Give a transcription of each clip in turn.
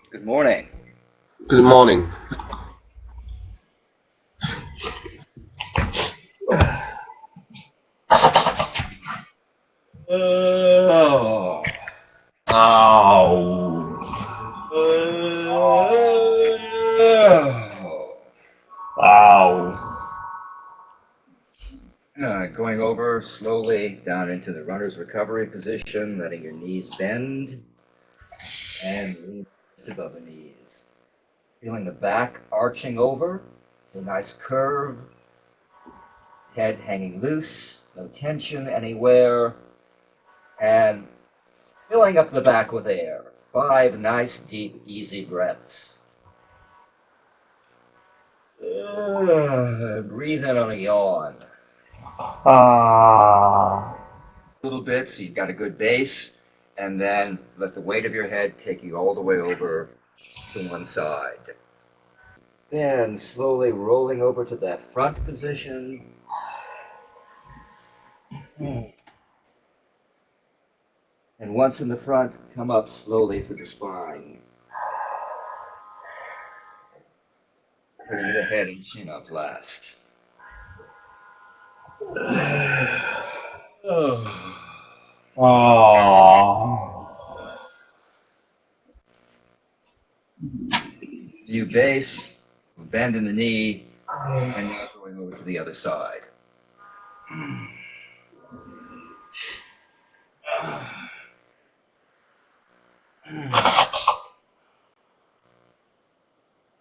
Good morning. Good morning. Oh. Ow. Oh. Ow. Going over slowly down into the runner's recovery position, letting your knees bend and lean above the knees. Feeling the back arching over, a nice curve, head hanging loose, no tension anywhere, and filling up the back with air. 5 nice, deep, easy breaths. Breathe in on a yawn. Ah. A little bit so you've got a good base, and then let the weight of your head take you all the way over to one side. Then slowly rolling over to that front position. And once in the front, come up slowly through the spine. Bringing the head and chin up last. Oh. Ah. You base, bend in the knee, and now going over to the other side.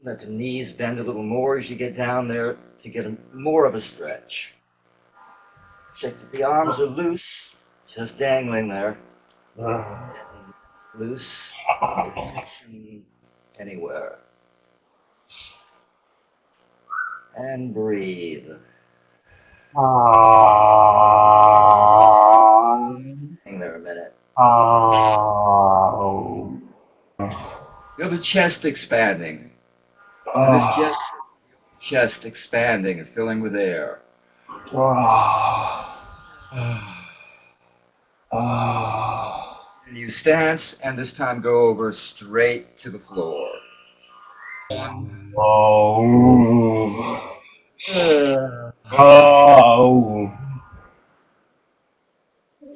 Let the knees bend a little more as you get down there to get more of a stretch. Check that the arms are loose, just dangling there. Loose, no tension anywhere. And breathe. Hang there a minute. Ow. Feel the chest expanding. This chest expanding and filling with air. New stance, and this time go over straight to the floor.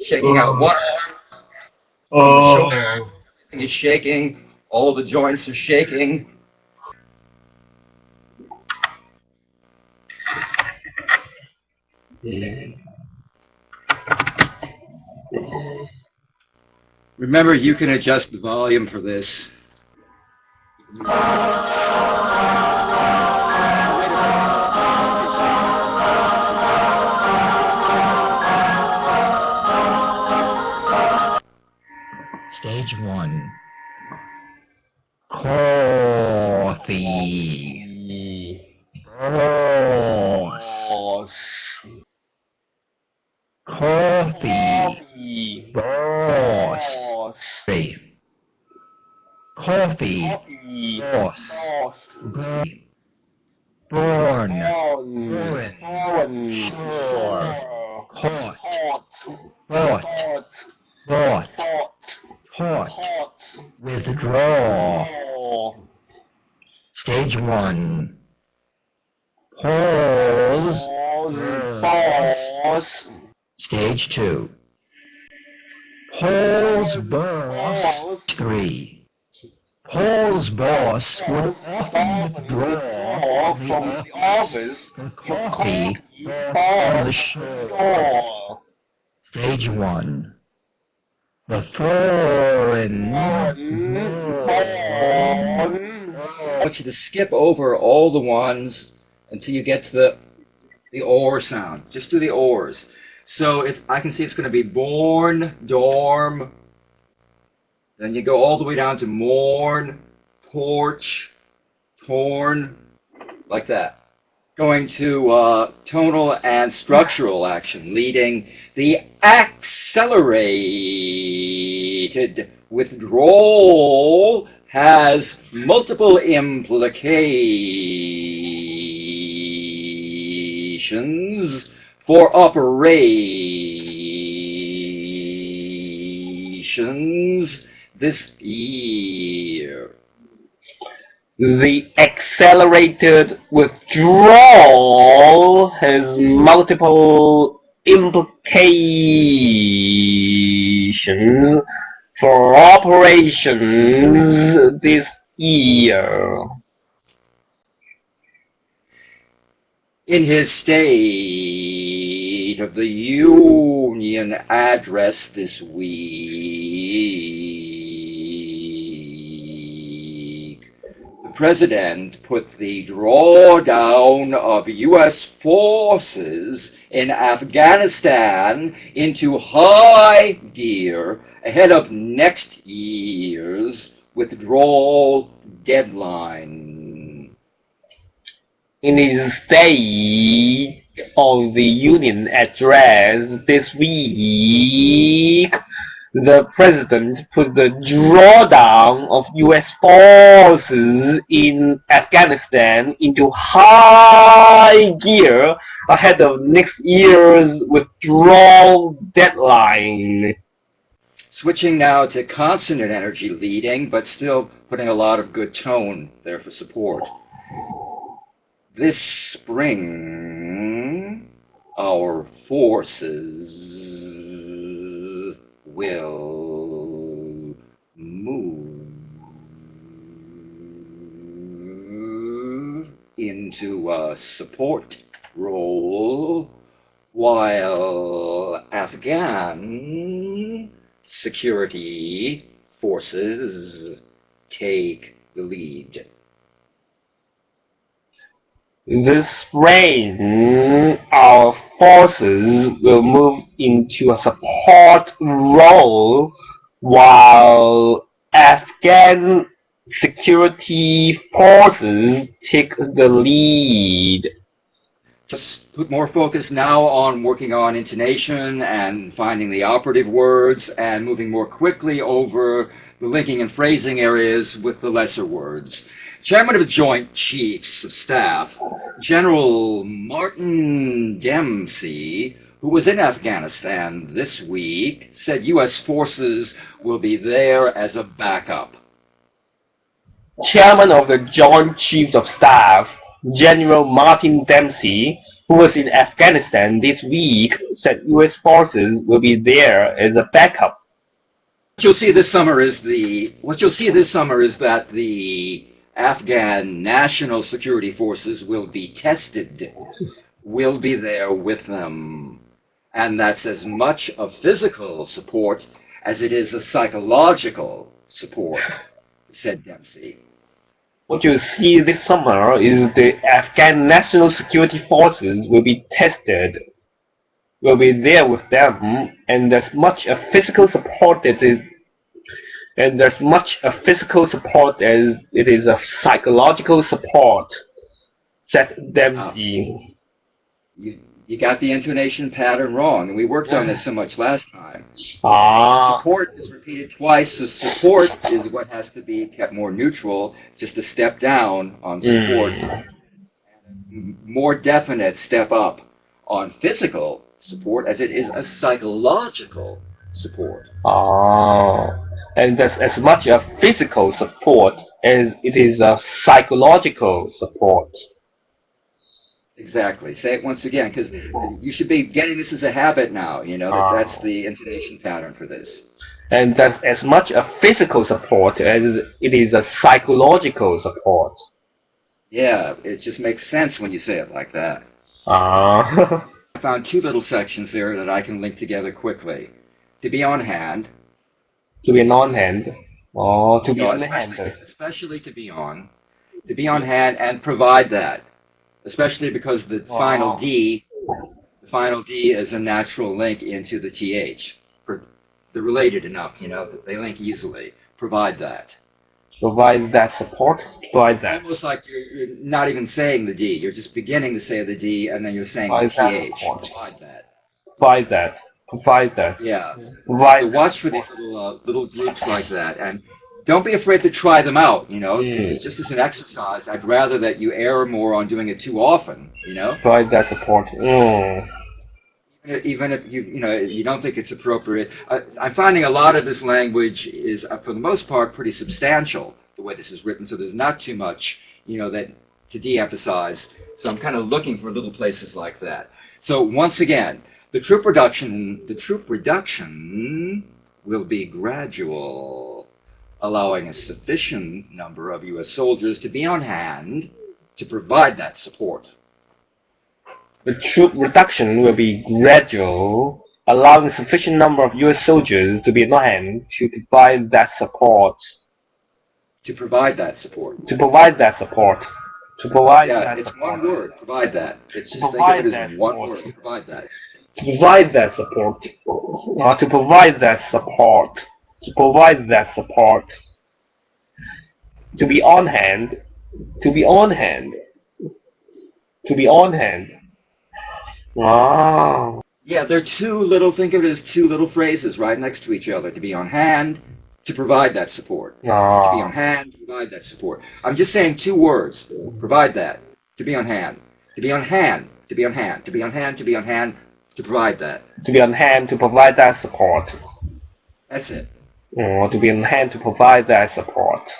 Shaking out one arm from the shoulder. Everything is shaking. All the joints are shaking. Remember, you can adjust the volume for this. Stage 1. Coffee. Boss. Coffee. Boss. Coffee. Boss. Born. Sure. Caught. Bought. Taught. Withdraw. Stage 1. Pause. Stage 2. Pause boss. 3. Paul's boss would often withdraw from the office for coffee on the shore. Stage 1. The foreign. I want you to skip over all the ones until you get to the or sound. Just do the ors. So I can see it's going to be born, dorm. Then you go all the way down to mourn, porch, torn, like that. Going to tonal and structural action, leading the accelerated withdrawal has multiple implications for operations this year. The accelerated withdrawal has multiple implications for operations this year. In his State of the Union address this week, the President put the drawdown of U.S. forces in Afghanistan into high gear ahead of next year's withdrawal deadline. In his State of the Union address this week, the President put the drawdown of U.S. forces in Afghanistan into high gear ahead of next year's withdrawal deadline. Switching now to consonant energy leading, but still putting a lot of good tone there for support. This spring, our forces will move into a support role while Afghan security forces take the lead. This spring, our forces will move into a support role while Afghan security forces take the lead. Just put more focus now on working on intonation and finding the operative words and moving more quickly over the linking and phrasing areas with the lesser words. Chairman of the Joint Chiefs of Staff, General Martin Dempsey, who was in Afghanistan this week, said U.S. forces will be there as a backup. Chairman of the Joint Chiefs of Staff, General Martin Dempsey, who was in Afghanistan this week, said U.S. forces will be there as a backup. What you'll see this summer is that the Afghan National Security Forces will be tested, will be there with them. And that's as much a physical support as it is a psychological support, said Dempsey. What you see this summer is the Afghan National Security Forces will be tested, will be there with them, and there's much a physical support as it is a psychological support, said Dempsey. You got the intonation pattern wrong, and we worked on this so much last time. Support is repeated twice, so support is what has to be kept more neutral, just a step down on support, and a more definite step up on physical support, as it is a psychological support. And that's as much a physical support as it is a psychological support. Exactly. Say it once again, because you should be getting this as a habit now, you know, that's the intonation pattern for this. And that's as much a physical support as it is a psychological support. Yeah, it just makes sense when you say it like that. I found two little sections there that I can link together quickly. To be on hand. To be on hand. To be on hand. Especially to be on. To be on hand and provide that. Especially because the final D is a natural link into the TH. They're related enough, you know, that they link easily. Provide that. Provide that support. Provide that. Almost like you're not even saying the D. You're just beginning to say the D, and then you're saying provide the TH. Provide that. Provide that. Provide that. Yeah. Provide so watch for these little groups like that, and don't be afraid to try them out, you know. It's just as an exercise. I'd rather that you err more on doing it too often, you know. Provide that support. Even if you don't think it's appropriate. I'm finding a lot of this language is, for the most part, pretty substantial. the way this is written, so there's not too much, that to de-emphasize. So I'm kind of looking for little places like that. So once again, the troop reduction will be gradual, allowing a sufficient number of U.S. soldiers to be on hand to provide that support. The troop reduction will be gradual, allowing a sufficient number of U.S. soldiers to be on hand to provide that support. To provide that support. To provide that support. To provide that it's support. one word, provide that. It's just Provide think of it that as one support. word, provide that. To provide that support. To provide that support. To provide that support. To be on hand. To be on hand. To be on hand. Wow. Yeah, they're think of it as two little phrases right next to each other. To be on hand, to provide that support. To be on hand, to provide that support. I'm just saying two words. Provide that. To be on hand. To be on hand. To be on hand. To be on hand. To be on hand. To provide that. To be on hand to provide that support. That's it. To be on hand to provide that support.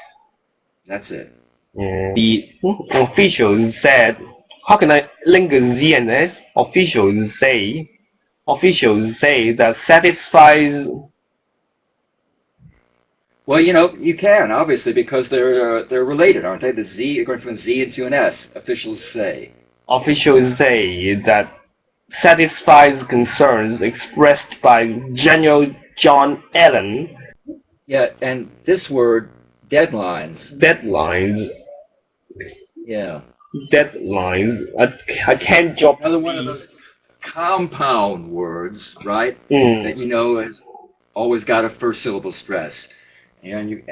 That's it. The officials said, how can I link Z and S? Officials say that satisfies. Well, you can, obviously, because they're related, aren't they? The Z, going from a Z into an S, officials say. Officials say that satisfies concerns expressed by General John Allen. Yeah, and this word, deadlines. Deadlines. Yeah. Deadlines. I can't drop. Another one of those compound words, right? That has always got a first syllable stress. And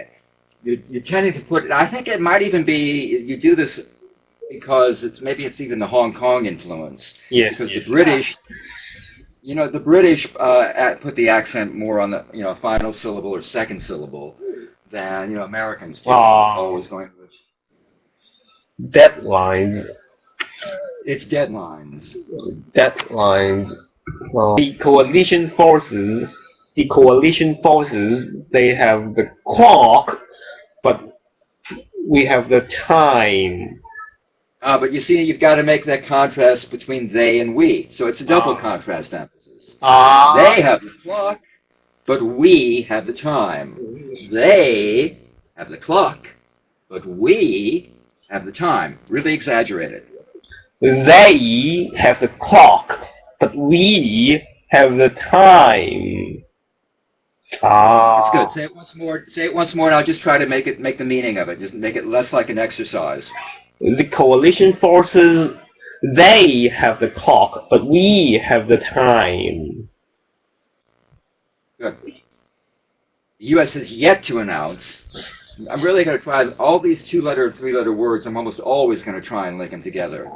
you're tending to put, I think it might even be, you do this because maybe it's even the Hong Kong influence. Yes. Because the British, the British put the accent more on the, final syllable or second syllable than, Americans do. Always going with deadlines. It's deadlines. Deadlines. The coalition forces, they have the clock, but we have the time. But you see, you've got to make that contrast between they and we. So it's a double contrast emphasis. They have the clock, but we have the time. They have the clock, but we have the time. Really exaggerated. They have the clock, but we have the time. That's good. Say it once more. Say it once more, and I'll just try to make the meaning of it. Just make it less like an exercise. The coalition forces, they have the clock, but we have the time. Good. The U.S. has yet to announce. I'm really going to try all these two-letter, three-letter words. I'm almost always going to try and link them together.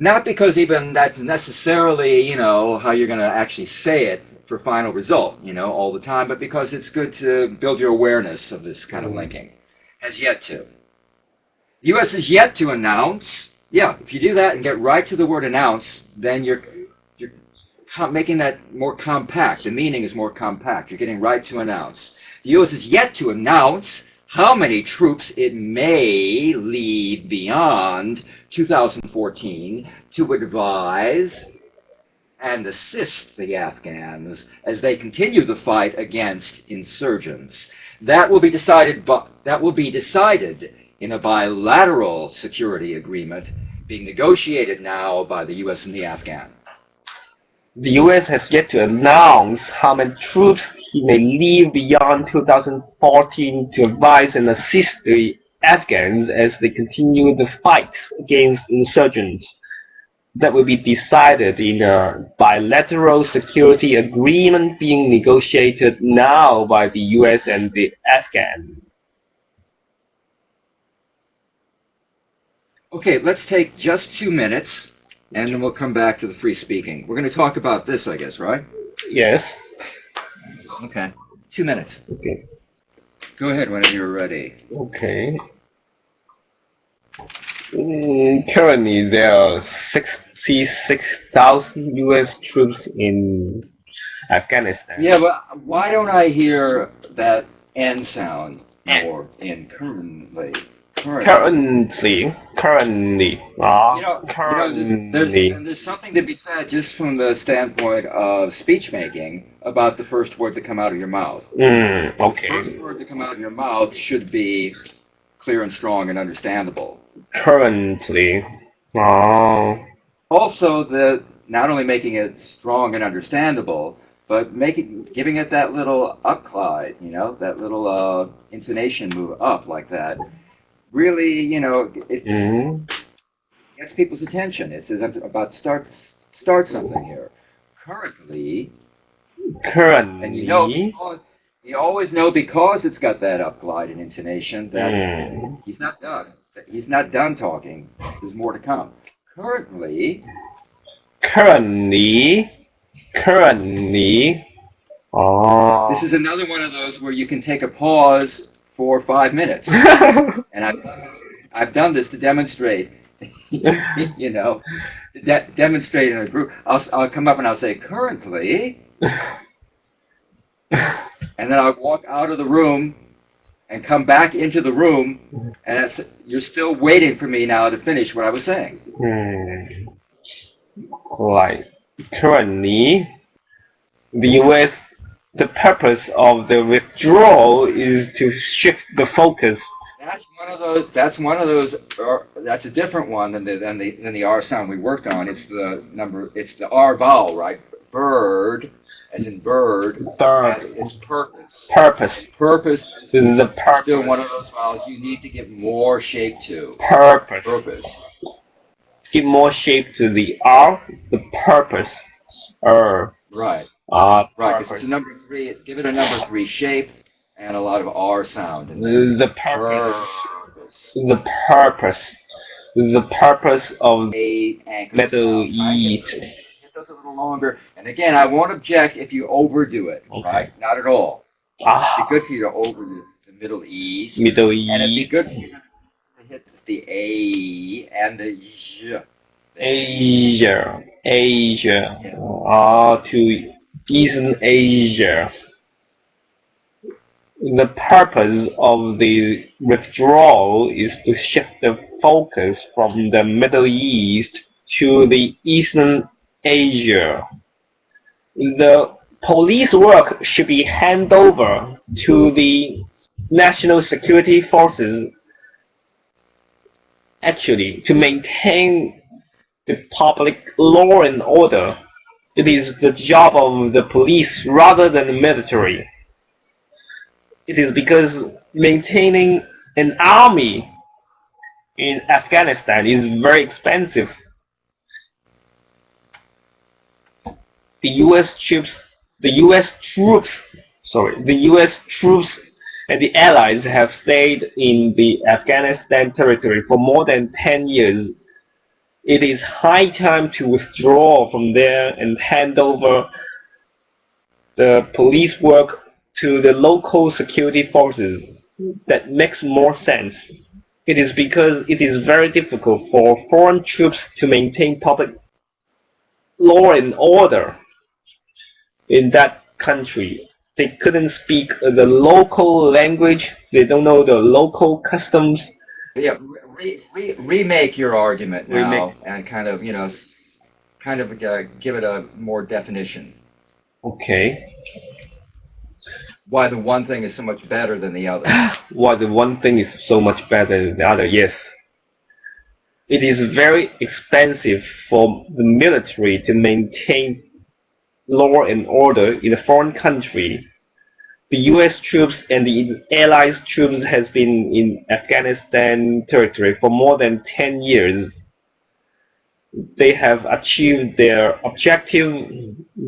Not because even that's necessarily, how you're going to actually say it for final result, all the time, but because it's good to build your awareness of this kind of linking. Has yet to. The U.S. has yet to announce. Yeah, if you do that and get right to the word announce, then you're making that more compact. The meaning is more compact. You're getting right to announce. The U.S. has yet to announce how many troops it may leave beyond 2014 to advise and assist the Afghans as they continue the fight against insurgents. That will be decided in a bilateral security agreement being negotiated now by the U.S. and the Afghan. The U.S. has yet to announce how many troops he may leave beyond 2014 to advise and assist the Afghans as they continue the fight against insurgents. That will be decided in a bilateral security agreement being negotiated now by the U.S. and the Afghan. Okay, let's take just 2 minutes, and then we'll come back to the free speaking. We're going to talk about this, I guess, right? Yes. Okay, 2 minutes. Okay. Go ahead whenever you're ready. Okay. Currently, there are 66,000 U.S. troops in Afghanistan. Yeah, but why don't I hear that N sound? more in currently. Currently. There's something to be said just from the standpoint of speech making about the first word to come out of your mouth. The Okay. first word to come out of your mouth should be clear and strong and understandable. Currently. Oh. Also, not only making it strong and understandable, but giving it that little upglide, that little intonation move up like that. Really, it gets people's attention. It's about to start something here. Currently, and you always know because it's got that upglide and intonation that he's not done. He's not done talking. There's more to come. Currently. Oh. This is another one of those where you can take a pause for 5 minutes, and I've done this to demonstrate. Demonstrate in a group. I'll come up and I'll say currently, and then I'll walk out of the room and come back into the room, and you're still waiting for me now to finish what I was saying. Like currently, the purpose of the withdrawal is to shift the focus. That's one of those. That's a different one than the R sound we worked on. It's the R vowel, right? Bird, as in bird. Bird. It's purpose. Purpose. Purpose. The purpose. Still one of those vowels you need to give more shape to. Purpose. Purpose. Give more shape to the R. The purpose. Right. Right. Because it's a number 3. Give it a number 3 shape and a lot of R sound. The purpose. The purpose. The purpose of the Middle East. It does a little longer. And again, I won't object if you overdo it. Okay. Right? Not at all. It'd be good for you to over the Middle East. Middle East. And it'd be good for you to hit the A and the J. Asia. To Eastern Asia. The purpose of the withdrawal is to shift the focus from the Middle East to the Eastern Asia. The police work should be handed over to the national security forces, actually, to maintain the public law and order. It is the job of the police rather than the military. It is because maintaining an army in Afghanistan is very expensive. The U.S. troops and the allies have stayed in the Afghanistan territory for more than 10 years. It is high time to withdraw from there and hand over the police work to the local security forces. That makes more sense. It is because it is very difficult for foreign troops to maintain public law and order in that country. They couldn't speak the local language. They don't know the local customs. Yeah, remake your argument now and kind of give it a more definition. Okay. Why the one thing is so much better than the other. Why the one thing is so much better than the other, yes. It is very expensive for the military to maintain law and order in a foreign country. The U.S. troops and the Allies troops has been in Afghanistan territory for more than 10 years. They have achieved their objective,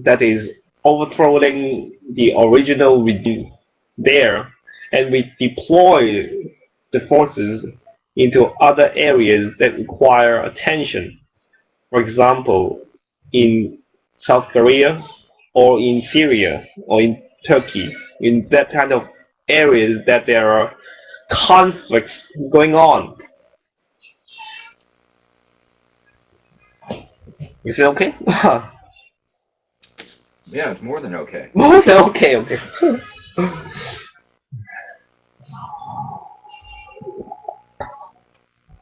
that is overthrowing the original regime there, and we deploy the forces into other areas that require attention. For example, in South Korea or in Syria or in Turkey, in that kind of areas that there are conflicts going on. Is it okay? Yeah, it's more than okay. More than okay.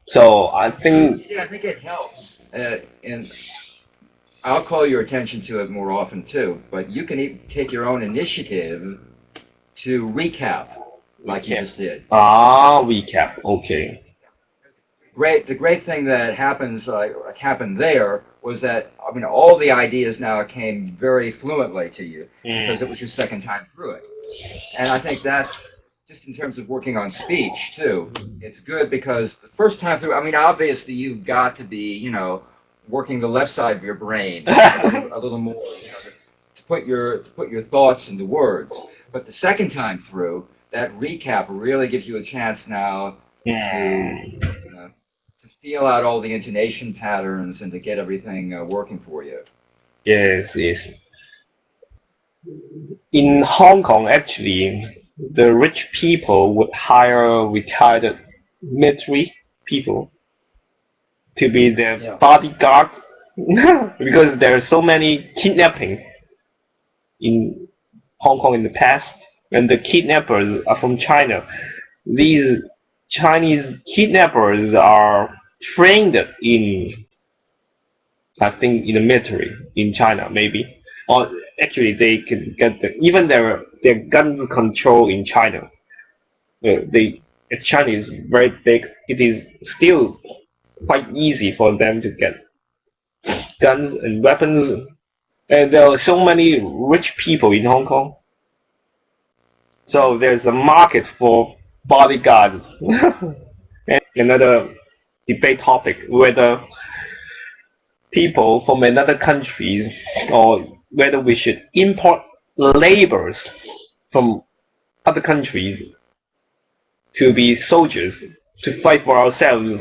So I think Yeah, I think it helps. And I'll call your attention to it more often too, but you can take your own initiative to recap like you just did. recap. Okay. The great thing that happened there was that, I mean, all the ideas now came very fluently to you because it was your second time through it. And I think that, just in terms of working on speech too, it's good because the first time through, I mean, obviously you've got to be, working the left side of your brain a little more, to put your thoughts into words. But the second time through, that recap really gives you a chance now to feel out all the intonation patterns and to get everything working for you. Yes, yes. In Hong Kong, actually, the rich people would hire retired military people to be their bodyguard because there are so many kidnapping in Hong Kong in the past, and the kidnappers are from China. These Chinese kidnappers are trained in, I think, in the military in China, maybe, or actually they can get even their gun control in China. China is very big. It is still quite easy for them to get guns and weapons, and there are so many rich people in Hong Kong. So there's a market for bodyguards. And another debate topic whether people from another countries or whether we should import laborers from other countries to be soldiers to fight for ourselves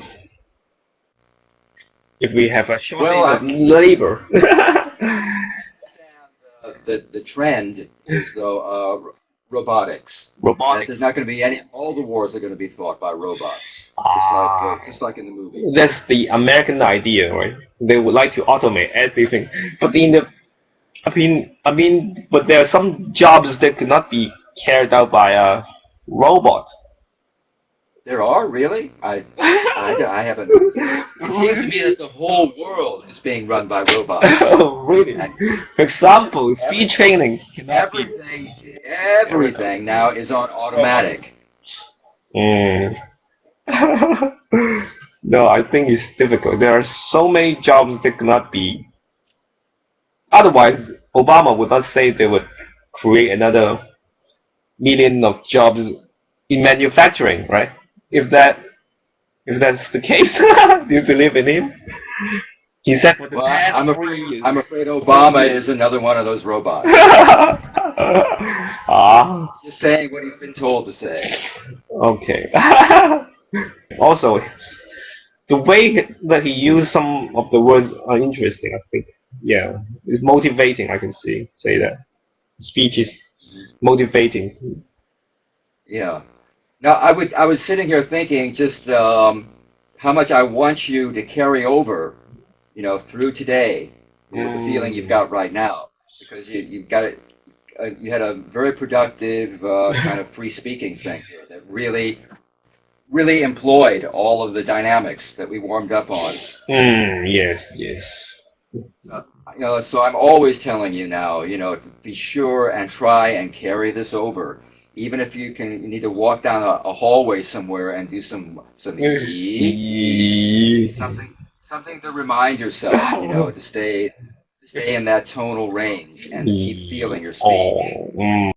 if we have a shortage of labor. The trend is though robotics. Robotics. There's not going to be all the wars are going to be fought by robots, just like in the movie. That's the American idea, right? They would like to automate everything, but but there are some jobs that could not be carried out by a robot. There are, really? I haven't noticed. It seems to me that the whole world is being run by robots. Oh, really? For example, speed training. Everything now is on automatic. No, I think it's difficult. There are so many jobs that cannot be. Otherwise, Obama would not say they would create another million of jobs in manufacturing, right? If that's the case, do you believe in him? He said for the past I'm 3 years. I'm afraid Obama is another one of those robots. Just saying what he's been told to say. Okay. Also, the way that he used some of the words are interesting, I think. Yeah, it's motivating, I can say that. Speech is motivating. Yeah. Now, I was sitting here thinking just how much I want you to carry over, through today, the feeling you've got right now, because you've got it. You had a very productive kind of free speaking thing here that really employed all of the dynamics that we warmed up on. Yes. So I'm always telling you now, to be sure and try and carry this over. Even if you need to walk down a hallway somewhere and do something to remind yourself, to stay in that tonal range and keep feeling your speech.